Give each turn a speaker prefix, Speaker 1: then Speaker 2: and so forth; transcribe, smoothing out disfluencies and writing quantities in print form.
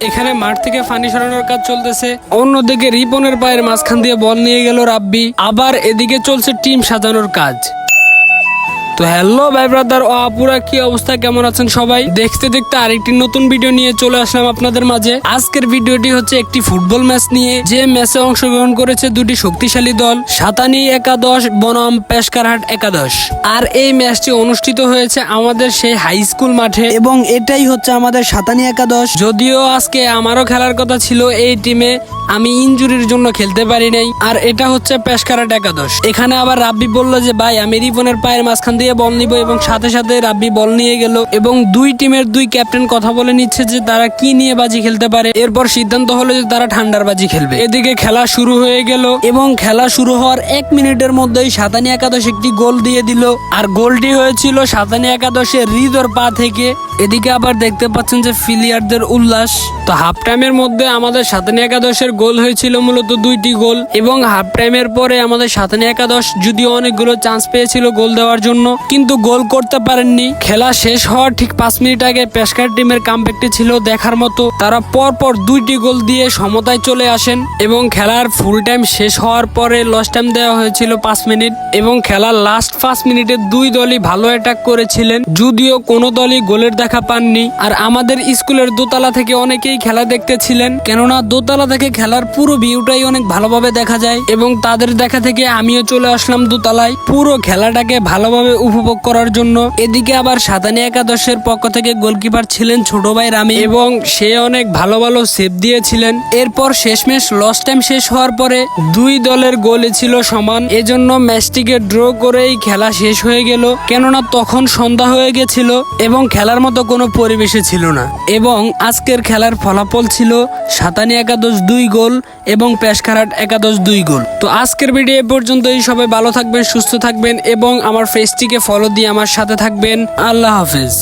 Speaker 1: এখানে মাঠ থেকে পানি সরানোর কাজ চলতেছে। অন্যদিকে রিপনের পায়ের মাঝখান দিয়ে বল নিয়ে গেল রাব্বি। আবার এদিকে চলছে টিম সাজানোর কাজ। তো হ্যালো ভাই ব্রাদার ও আপুরা, কি অবস্থা, কেমন আছেন সবাই? দেখতে দেখতে আরেকটি নতুন ভিডিও নিয়ে চলে আসলাম আপনাদের মাঝে। আজকের ভিডিওটি হচ্ছে একটি ফুটবল ম্যাচ নিয়ে, যে ম্যাচে অংশগ্রহণ করেছে দুটি শক্তিশালী দল, সাতানি একাদশ বনাম পেশকারহাট একাদশ। আর এই ম্যাচটি অনুষ্ঠিত হয়েছে আমাদের সেই হাই স্কুল মাঠে,
Speaker 2: এবং এটাই হচ্ছে আমাদের সাতানি একাদশ।
Speaker 1: যদিও আজকে আমারও খেলার কথা ছিল এই টিমে, আমি ইনজুরির জন্য খেলতে পারি নাই। আর এটা হচ্ছে পেশকারহাট একাদশ। এখানে আবার রাব্বি বলল যে ভাই আমি রিপনের পায়ের মাঝখান দিয়ে বল নিব, এবং সাথে সাথে রাব্বি বল নিয়ে গেল, এবং দুই টিমের দুই ক্যাপ্টেন কথা বলে নিচ্ছে যে তারা কি নিয়ে বাজি খেলতে পারে। এরপর সিদ্ধান্ত হলো যে তারা ঠান্ডার বাজি খেলবে। এদিকে খেলা শুরু হয়ে গেল, এবং খেলা শুরু হওয়ার 1 মিনিটের মধ্যেই সাতানি একাদশ একটি গোল দিয়ে দিল। আর গোলটি হয়েছিল সাতানি একাদশের হৃদর পা থেকে। এদিকে আবার দেখতে পাচ্ছেন যে প্লেয়ারদের উল্লাস। তো হাফ টাইমের মধ্যে আমাদের সাতানি একাদশের গোল হয়েছিল মূলত 2টি গোল, এবং হাফ টাইমের পরে আমাদের সাতানি একাদশ যদিও অনেকগুলো চান্স পেয়েছিল গোল দেওয়ার জন্য, কিন্তু গোল করতে পারেননি। খেলা শেষ হওয়ার ঠিক 5 মিনিট আগে পেশকার টিমের কামব্যাকটি ছিল দেখার মতো। তারা পরপর 2টি গোল দিয়ে সমতায় চলে আসেন, এবং খেলার ফুল টাইম শেষ হওয়ার পরে লস টাইম দেওয়া হয়েছিল 5 মিনিট, এবং খেলার লাস্ট 5 মিনিটে দুই দলই ভালো অ্যাটাক করেছিলেন, যদিও কোনো দলই গোলের দেখা পাননি। আর আমাদের স্কুলের দোতলা থেকে অনেকেই খেলা দেখতেছিলেন, কেননা দোতলা থেকে খেলার পুরো ভিউটাই অনেক ভালোভাবে দেখা যায়, এবং তাদের দেখা থেকে আমিও চলে আসলাম দোতলায় পুরো খেলাটাকে ভালোভাবে উপভোগ করার জন্য। এদিকে আবার সাতানি একাদশের পক্ষ থেকে গোলকিপার ছিলেন ছোট ভাই রামি, এবং সে অনেক ভালো ভালো সেভ দিয়েছিলেন। এরপর শেষমেশ লস টাইম শেষ হওয়ার পরে দুই দলের গোলই ছিল সমান, এজন্য ম্যাচটিকে ড্র করেই খেলা শেষ হয়ে গেল, কেননা তখন সন্ধ্যা হয়ে গেছিল এবং খেলার মতো কোনো পরিবেশে ছিল না। এবং আজকের খেলার ফলাফল ছিল সাতানি একাদশ 2 গোল এবং পেশকারহাট একাদশ 2 গোল। তো আজকের ভিডিও এ পর্যন্তই। সবাই ভালো থাকবেন, সুস্থ থাকবেন, এবং আমার পেজটিকে ফলো দিয়ে আমার সাথে থাকবেন। আল্লাহ হাফেজ।